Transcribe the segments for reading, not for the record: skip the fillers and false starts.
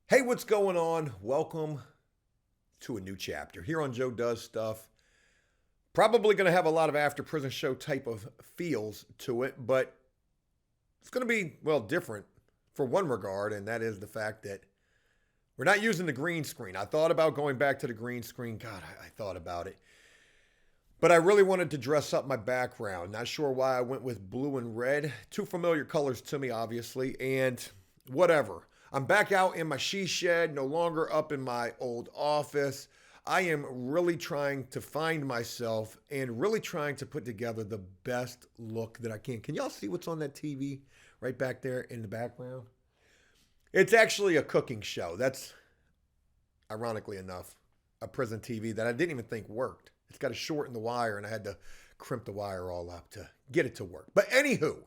Hey, what's going on? Welcome to a new chapter here on Joe Does Stuff. Probably going to have a lot of after prison show type of feels to it, but it's going to be, well, different for one regard, and that is the fact that we're not using the green screen. I thought about going back to the green screen. God, I thought about it. But I really wanted to dress up my background. Not sure why I went with blue and red. Two familiar colors to me, obviously, and whatever. I'm back out in my she shed, no longer up in my old office. I am really trying to find myself and really trying to put together the best look that I can. Can y'all see what's on that TV right back there in the background? It's actually a cooking show. That's, ironically enough, a prison TV that I didn't even think worked. It's got to shorten the wire, and I had to crimp the wire all up to get it to work. But anywho,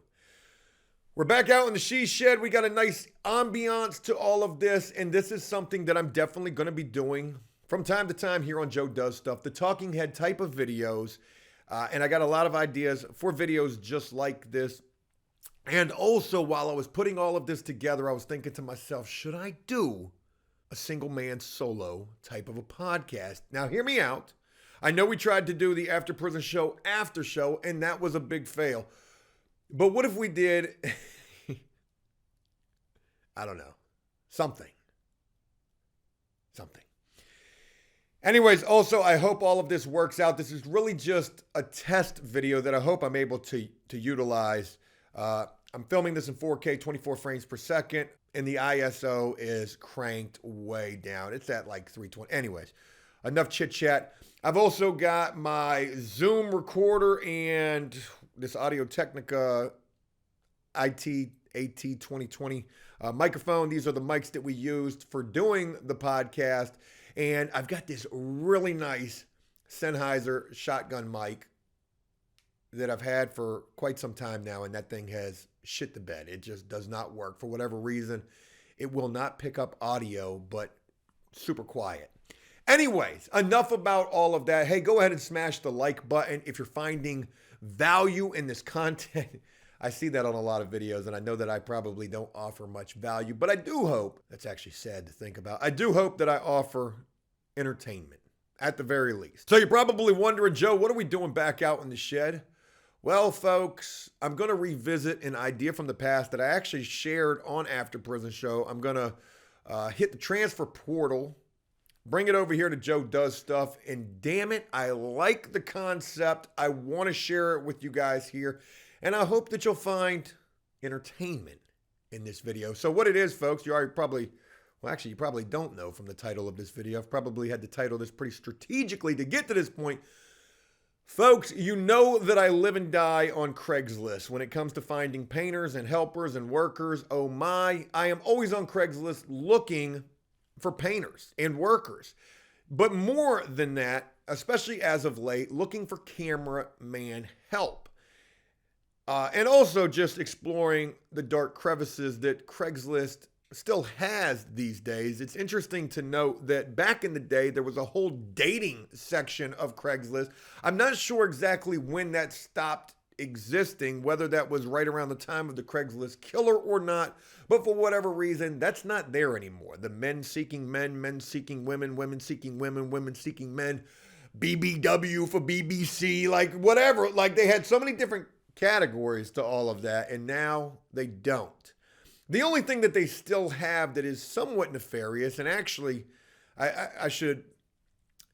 we're back out in the she shed. We got a nice ambiance to all of this, and this is something that I'm definitely going to be doing from time to time here on Joe Does Stuff, the talking head type of videos, and I got a lot of ideas for videos just like this. And also, while I was putting all of this together, I was thinking to myself, should I do a single man solo type of a podcast? Now, hear me out. I know we tried to do the After Prison Show after show, and that was a big fail. But what if we did, I don't know, something. Anyways, also, I hope all of this works out. This is really just a test video that I hope I'm able to utilize. I'm filming this in 4K, 24 frames per second, and the ISO is cranked way down. It's at like 320. Anyways, enough chit chat. I've also got my Zoom recorder and this Audio-Technica AT2020 microphone. These are the mics that we used for doing the podcast. And I've got this really nice Sennheiser shotgun mic that I've had for quite some time now, and that thing has shit the bed. It just does not work for whatever reason. It will not pick up audio, but super quiet. Anyways, enough about all of that. Hey, go ahead and smash the like button if you're finding value in this content. I see that on a lot of videos, and I know that I probably don't offer much value, but I do hope, that's actually sad to think about, I do hope that I offer entertainment, at the very least. So you're probably wondering, Joe, what are we doing back out in the shed? Well, folks, I'm going to revisit an idea from the past that I actually shared on After Prison Show. I'm going to hit the transfer portal, bring it over here to Joe Does Stuff, and damn it, I like the concept. I want to share it with you guys here, and I hope that you'll find entertainment in this video. So what it is, folks, you already probably, well, actually, you probably don't know from the title of this video. I've probably had to title this pretty strategically to get to this point. Folks, you know that I live and die on Craigslist when it comes to finding painters and helpers and workers. Oh my, I am always on Craigslist looking for painters and workers. But more than that, especially as of late, looking for cameraman help. And also just exploring the dark crevices that Craigslist still has these days. It's interesting to note that back in the day, there was a whole dating section of Craigslist. I'm not sure exactly when that stopped existing, whether that was right around the time of the Craigslist killer or not, but for whatever reason, that's not there anymore. The men seeking men, men seeking women, women seeking women, women seeking men, BBW for BBC, like whatever. Like they had so many different categories to all of that, and now they don't. The only thing that they still have that is somewhat nefarious, and actually, I should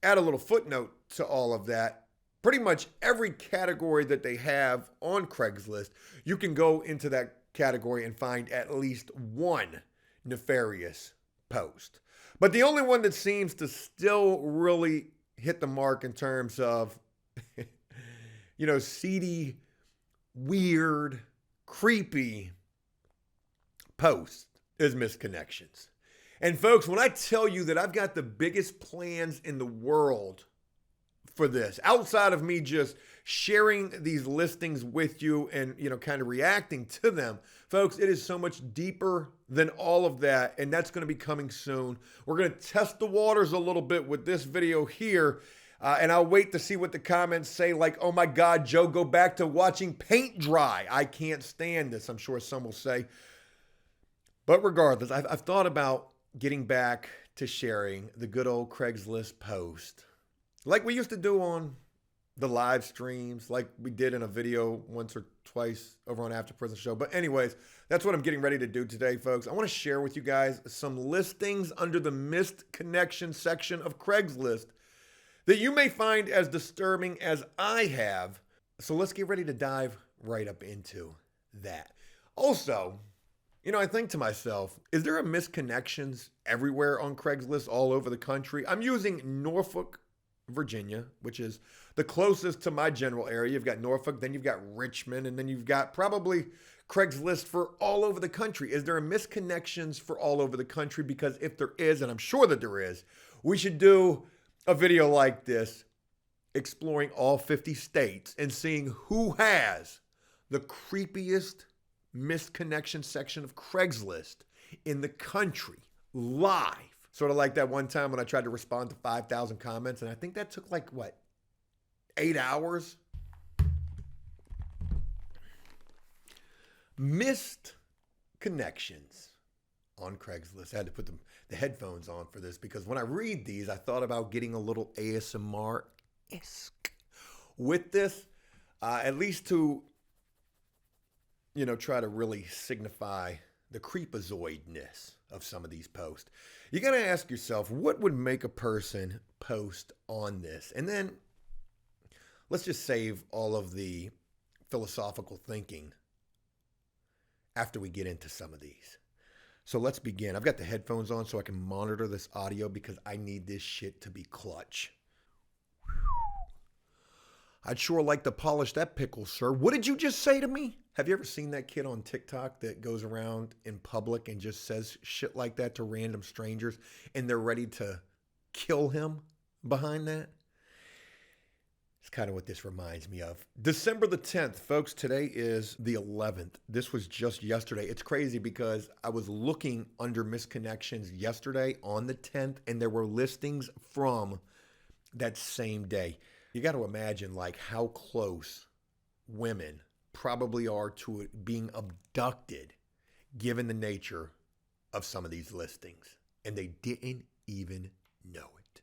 add a little footnote to all of that. Pretty much every category that they have on Craigslist, you can go into that category and find at least one nefarious post. But the only one that seems to still really hit the mark in terms of, seedy, weird, creepy post is misconnections. And folks, when I tell you that I've got the biggest plans in the world for this, outside of me just sharing these listings with you and, kind of reacting to them, folks, it is so much deeper than all of that. And that's going to be coming soon. We're going to test the waters a little bit with this video here. And I'll wait to see what the comments say, like, oh my God, Joe, go back to watching paint dry. I can't stand this, I'm sure some will say. But regardless, I've thought about getting back to sharing the good old Craigslist post like we used to do on the live streams, like we did in a video once or twice over on After Prison Show. But anyways, that's what I'm getting ready to do today, folks. I want to share with you guys some listings under the missed connection section of Craigslist that you may find as disturbing as I have. So let's get ready to dive right up into that. Also, I think to myself, is there a missed connections everywhere on Craigslist all over the country? I'm using Norfolk, Virginia, which is the closest to my general area. You've got Norfolk, then you've got Richmond, and then you've got probably Craigslist for all over the country. Is there a missed connections for all over the country? Because if there is, and I'm sure that there is, we should do a video like this exploring all 50 states and seeing who has the creepiest missed connection section of Craigslist in the country live. Sort of like that one time when I tried to respond to 5,000 comments, and I think that took 8 hours? Missed connections on Craigslist. I had to put the headphones on for this because when I read these, I thought about getting a little ASMR-esque with this, at least to try to really signify the creepazoidness of some of these posts. You got to ask yourself, what would make a person post on this? And then let's just save all of the philosophical thinking after we get into some of these. So let's begin. I've got the headphones on so I can monitor this audio because I need this shit to be clutch. I'd sure like to polish that pickle, sir. What did you just say to me? Have you ever seen that kid on TikTok that goes around in public and just says shit like that to random strangers and they're ready to kill him behind that? It's kind of what this reminds me of. December the 10th, folks, today is the 11th. This was just yesterday. It's crazy because I was looking under misconnections yesterday on the 10th and there were listings from that same day. You got to imagine how close women probably are to it being abducted given the nature of some of these listings. And they didn't even know it.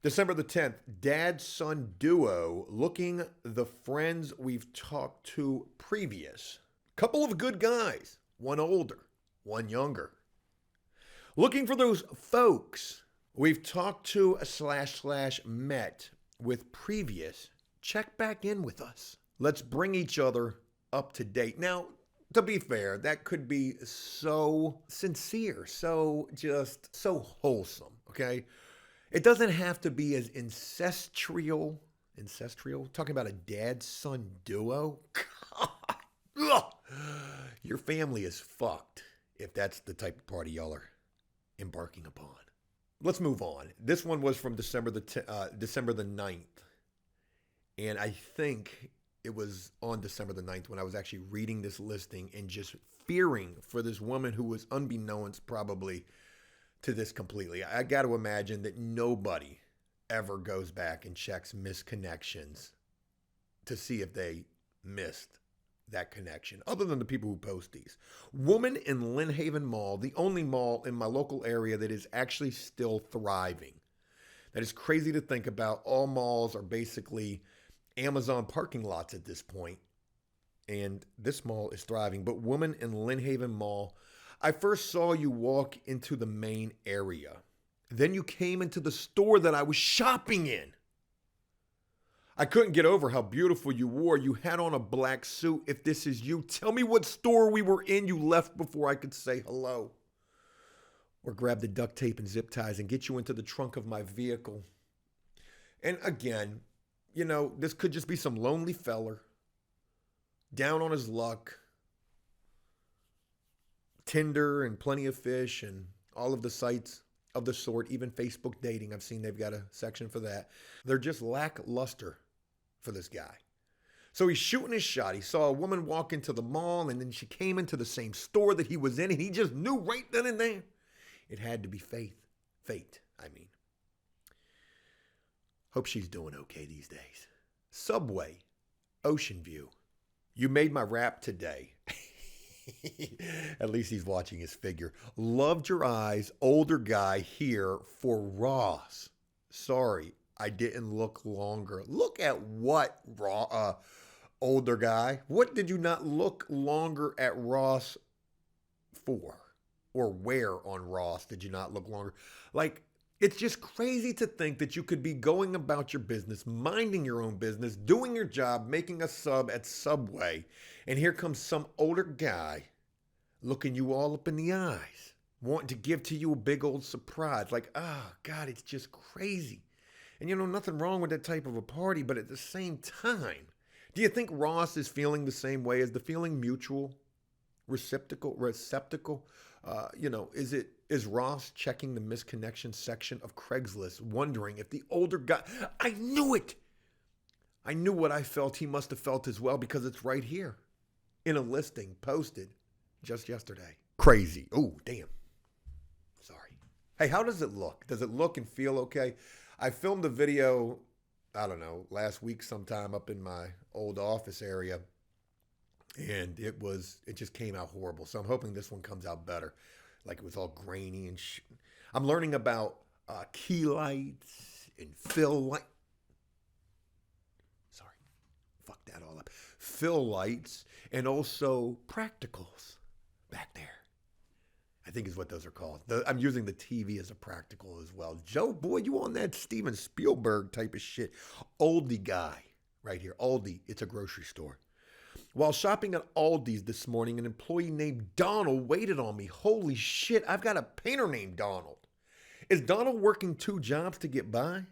December the 10th, dad-son duo looking the friends we've talked to previous. Couple of good guys, one older, one younger. Looking for those folks we've talked to / met with previous. Check back in with us. Let's bring each other up to date. Now, to be fair, that could be so sincere, so wholesome, okay? It doesn't have to be as incestual, talking about a dad-son duo. God, your family is fucked if that's the type of party y'all are embarking upon. Let's move on. This one was from December the 9th. And I think it was on December the 9th when I was actually reading this listing and just fearing for this woman who was unbeknownst probably to this completely. I got to imagine that nobody ever goes back and checks misconnections to see if they missed that connection, other than the people who post these. Woman in Lynn Haven Mall, the only mall in my local area that is actually still thriving. That is crazy to think about. All malls are basically Amazon parking lots at this point, and this mall is thriving. But woman in Lynn Haven Mall, I first saw you walk into the main area. Then you came into the store that I was shopping in. I couldn't get over how beautiful you wore. You had on a black suit. If this is you, tell me what store we were in you left before I could say hello. Or grab the duct tape and zip ties and get you into the trunk of my vehicle. And again, this could just be some lonely feller, down on his luck, Tinder and Plenty of Fish and all of the sites of the sort, even Facebook dating. I've seen they've got a section for that. They're just lackluster for this guy. So he's shooting his shot. He saw a woman walk into the mall, and then she came into the same store that he was in, and he just knew right then and there it had to be fate. Hope she's doing okay these days. Subway, Ocean View. You made my rap today. At least he's watching his figure. Loved your eyes, older guy here for Ross. Sorry, I didn't look longer. Look at what, older guy? What did you not look longer at Ross for? Or where on Ross did you not look longer? Like, it's just crazy to think that you could be going about your business, minding your own business, doing your job, making a sub at Subway, and here comes some older guy looking you all up in the eyes, wanting to give to you a big old surprise. Like, oh, God, it's just crazy. And nothing wrong with that type of a party, but at the same time, do you think Ross is feeling the same way? Is the feeling mutual, receptacle? Is Ross checking the misconnection section of Craigslist, wondering if the older guy, I knew it. I knew what I felt he must have felt as well, because it's right here in a listing posted just yesterday. Crazy. Oh, damn. Sorry. Hey, how does it look? Does it look and feel okay? I filmed a video, I don't know, last week sometime up in my old office area, and it just came out horrible. So I'm hoping this one comes out better. Like it was all grainy and shit. I'm learning about key lights and fill light. Sorry, fuck that all up. Fill lights and also practicals back there. I think is what those are called. I'm using the TV as a practical as well. Joe, boy, you on that Steven Spielberg type of shit. Aldi guy right here. Aldi, it's a grocery store. While shopping at Aldi's this morning, an employee named Donald waited on me. Holy shit, I've got a painter named Donald. Is Donald working 2 jobs to get by?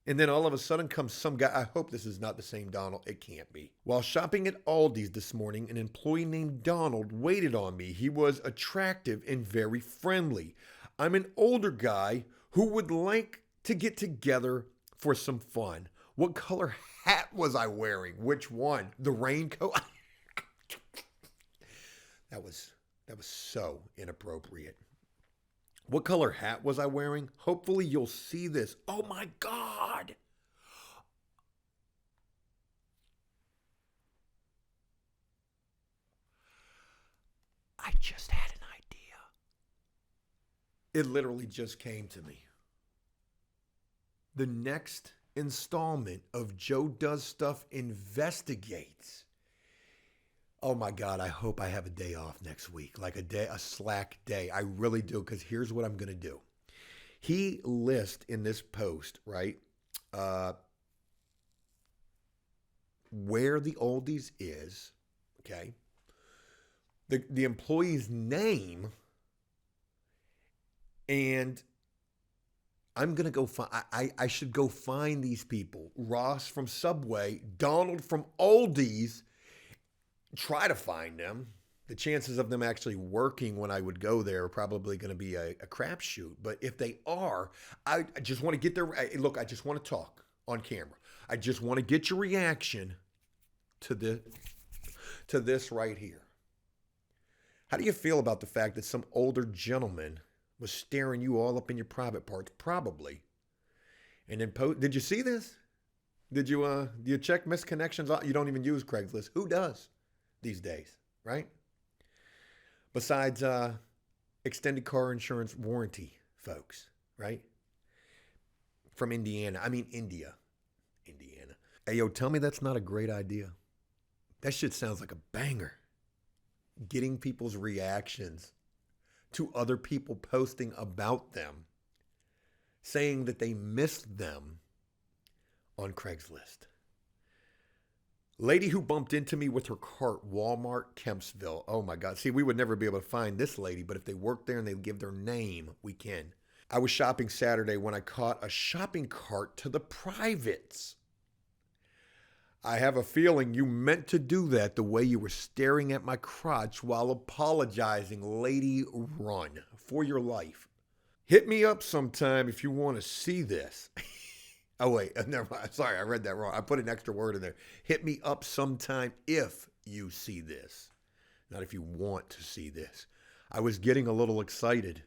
And then all of a sudden comes some guy. I hope this is not the same Donald. It can't be. While shopping at Aldi's this morning, an employee named Donald waited on me. He was attractive and very friendly. I'm an older guy who would like to get together for some fun. What color hat was I wearing? Which one? The raincoat? That was so inappropriate. What color hat was I wearing? Hopefully you'll see this. Oh my God. I just had an idea. It literally just came to me. The next installment of Joe Does Stuff Investigates. Oh my God, I hope I have a day off next week, like a slack day. I really do, because here's what I'm going to do. He lists in this post, right, where the Aldi's is, okay, the employee's name, and I'm going to go find, I should go find these people. Ross from Subway, Donald from Aldi's, try to find them. The chances of them actually working when I would go there are probably going to be a crapshoot. But if they are, I just want to get their, look, I just want to talk on camera. I just want to get your reaction to this right here. How do you feel about the fact that some older gentleman was staring you all up in your private parts? Probably. And then did you see this? Did you do you check misconnections? You don't even use Craigslist. Who does these days, right? Besides extended car insurance warranty folks, right? From Indiana. I mean India. Indiana. Hey, yo, tell me that's not a great idea. That shit sounds like a banger. Getting people's reactions to other people posting about them, saying that they missed them on Craigslist. Lady who bumped into me with her cart, Walmart, Kempsville. Oh my God. See, we would never be able to find this lady, but if they work there and they give their name, we can. I was shopping Saturday when I caught a shopping cart to the privates. I have a feeling you meant to do that the way you were staring at my crotch while apologizing. Lady, run for your life. Hit me up sometime if you want to see this. Oh, wait, never mind. Sorry, I read that wrong. I put an extra word in there. Hit me up sometime if you see this. Not if you want to see this. I was getting a little excited.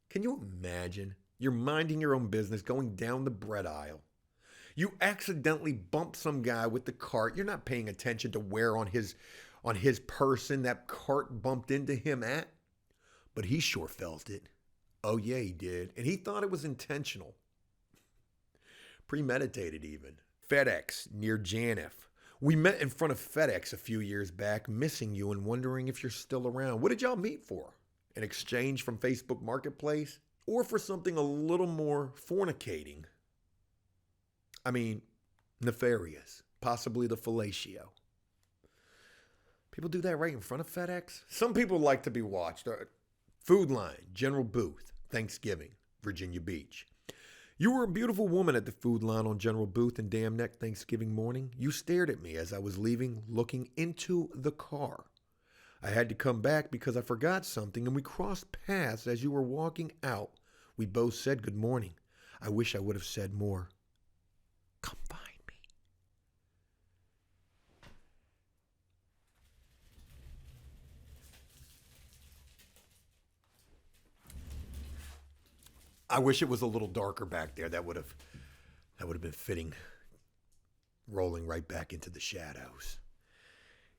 Can you imagine? You're minding your own business, going down the bread aisle. You accidentally bump some guy with the cart. You're not paying attention to where on his on his person that cart bumped into him at, but he sure felt it. Oh yeah, he did. And he thought it was intentional. Premeditated even. FedEx near Janif. We met in front of FedEx a few years back, missing you and wondering if you're still around. What did y'all meet for? An exchange from Facebook Marketplace? Or for something a little more fornicating? I mean, nefarious. Possibly the fellatio. People do that right in front of FedEx? Some people like to be watched. Food Line, General Booth, Thanksgiving, Virginia Beach. You were a beautiful woman at the food line on General Booth and Dam Neck Thanksgiving morning. You stared at me as I was leaving, looking into the car. I had to come back because I forgot something, and we crossed paths as you were walking out. We both said good morning. I wish I would have said more. Come find me. I wish it was a little darker back there. That would have been fitting. Rolling right back into the shadows.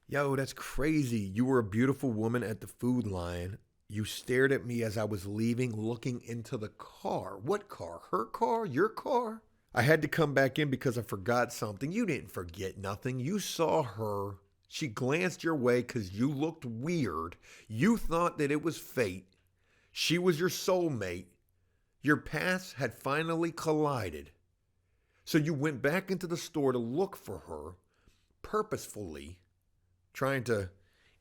Yo, that's crazy. You were a beautiful woman at the food line. You stared at me as I was leaving, looking into the car. What car? Her car? Your car? I had to come back in because I forgot something. You didn't forget nothing. You saw her. She glanced your way because you looked weird. You thought that it was fate. She was your soulmate. Your paths had finally collided. So you went back into the store to look for her, purposefully, trying to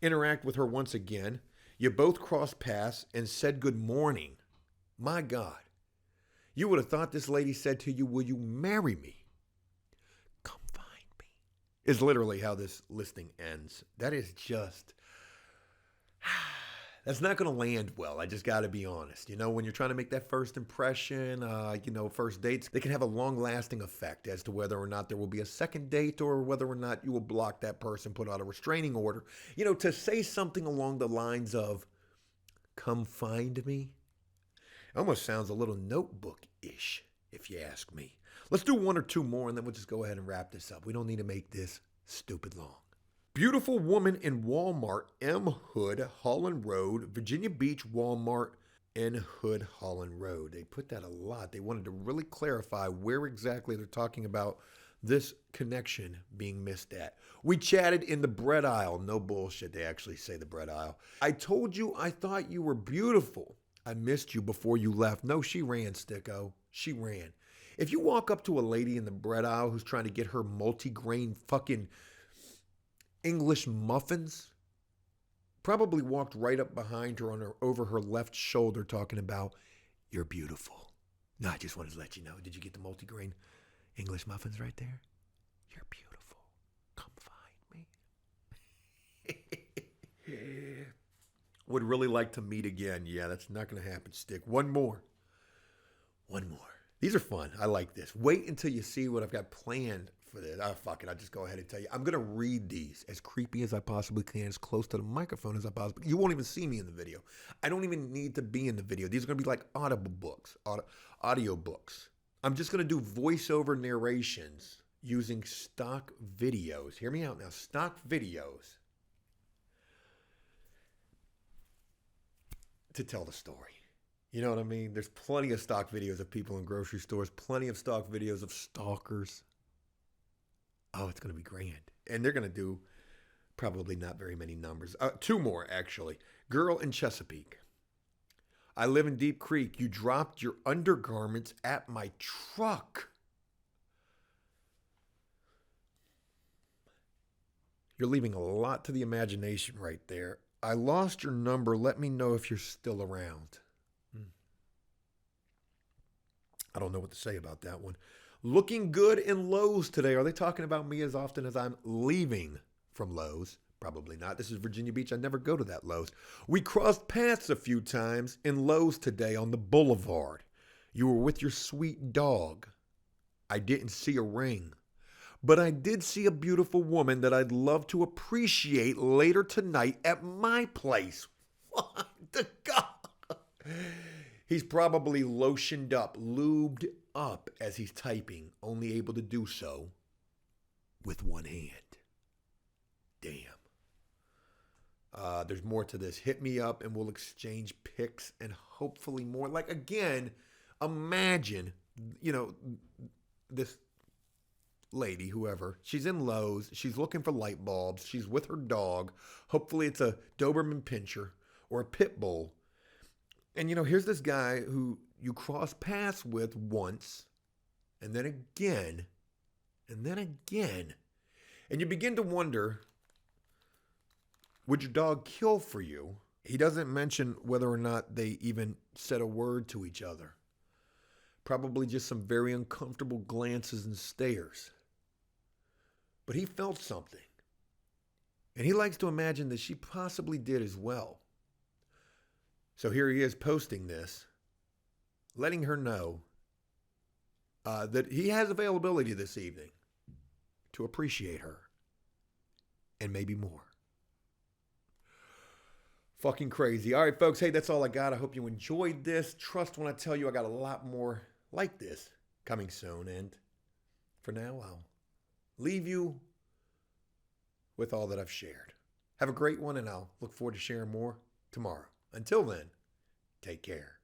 interact with her once again. You both crossed paths and said good morning. My God. You would have thought this lady said to you, will you marry me? Come find me. Is literally how this listing ends. That is just... That's not going to land well. I just got to be honest. You know, when you're trying to make that first impression, first dates, they can have a long-lasting effect as to whether or not there will be a second date or whether or not you will block that person, put out a restraining order. You know, to say something along the lines of, come find me, almost sounds a little notebook-ish, if you ask me. Let's do one or two more, and then we'll just go ahead and wrap this up. We don't need to make this stupid long. Beautiful woman in Walmart, M. Hood, Holland Road, Virginia Beach, Walmart, N. Hood, Holland Road. They put that a lot. They wanted to really clarify where exactly they're talking about this connection being missed at. We chatted in the bread aisle. No bullshit. They actually say the bread aisle. I told you I thought you were beautiful. I missed you before you left. No, she ran, Sticko. She ran. If you walk up to a lady in the bread aisle who's trying to get her multi-grain fucking English muffins, probably walked right up behind her over her left shoulder talking about, you're beautiful. No, I just wanted to let you know. Did you get the multigrain English muffins right there? You're beautiful. Come find me. Would really like to meet again. Yeah, that's not going to happen, Stick. One more. These are fun. I like this. Wait until you see what I've got planned for this. Oh, fuck it. I'll just go ahead and tell you. I'm going to read these as creepy as I possibly can, as close to the microphone as I possibly can. You won't even see me in the video. I don't even need to be in the video. These are going to be like audible books, audio books. I'm just going to do voiceover narrations using stock videos. Hear me out now. Stock videos to tell the story. You know what I mean? There's plenty of stock videos of people in grocery stores, plenty of stock videos of stalkers. Oh, it's going to be grand. And they're going to do probably not very many numbers. Two more, actually. Girl in Chesapeake. I live in Deep Creek. You dropped your undergarments at my truck. You're leaving a lot to the imagination right there. I lost your number. Let me know if you're still around. I don't know what to say about that one. Looking good in Lowe's today. Are they talking about me as often as I'm leaving from Lowe's? Probably not. This is Virginia Beach. I never go to that Lowe's. We crossed paths a few times in Lowe's today on the boulevard. You were with your sweet dog. I didn't see a ring, but I did see a beautiful woman that I'd love to appreciate later tonight at my place. What the God? He's probably lotioned up, lubed up as he's typing, only able to do so with one hand. Damn. There's more to this. Hit me up and we'll exchange pics and hopefully more. Like, again, imagine, this lady, whoever, she's in Lowe's. She's looking for light bulbs. She's with her dog. Hopefully it's a Doberman Pinscher or a Pit Bull. And, here's this guy who you cross paths with once and then again and then again. And you begin to wonder, would your dog kill for you? He doesn't mention whether or not they even said a word to each other. Probably just some very uncomfortable glances and stares. But he felt something. And he likes to imagine that she possibly did as well. So here he is posting this, letting her know that he has availability this evening to appreciate her. And maybe more. Fucking crazy. All right, folks. Hey, that's all I got. I hope you enjoyed this. Trust when I tell you I got a lot more like this coming soon. And for now, I'll leave you with all that I've shared. Have a great one, and I'll look forward to sharing more tomorrow. Until then, take care.